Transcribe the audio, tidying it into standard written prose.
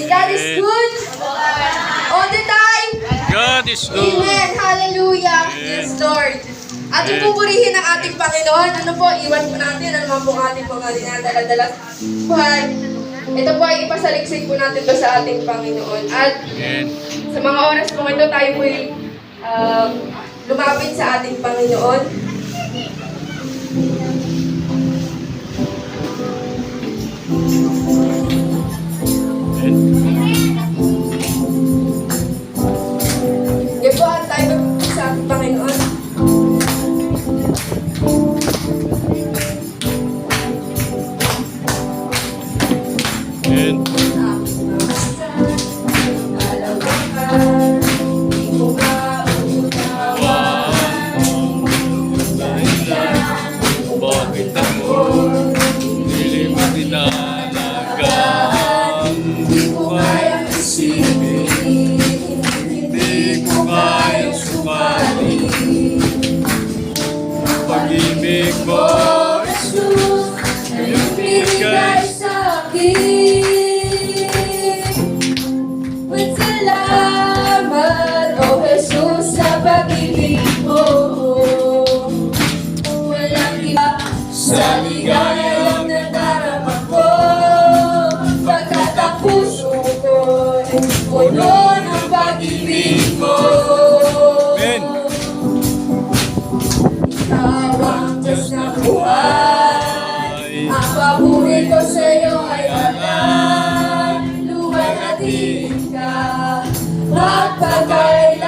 God is good all the time. God is good. Amen. Hallelujah. Yes, Lord. Ating pupurihin ang ating Panginoon. Ano po, iwan po natin. Ano man po ang ating mga dinadala-dala sa buhay. Ito po ay ipasaliksik po natin to sa ating Panginoon. At sa mga oras po ito, tayo po ay lumapit sa ating Panginoon. Yan po at tayo sa ating Panginoon. Bakit ako hindi mo dinalagaan? Hindi ko kayang isipin, hindi ko kayang sukatin. Ang pag-ibig mo, Jesus, ang binigay sa akin. Salamat, O Jesus, sa pag-ibig mo. Walang iba sa ligaya lang nadarama ko. Pagkat ang puso ko'y puno ng pag-ibig mo. Amen. Ikaw ang Diyos na buhay. Ang paborito sa'yo ay alam. Luwalhatiin ka at pagkain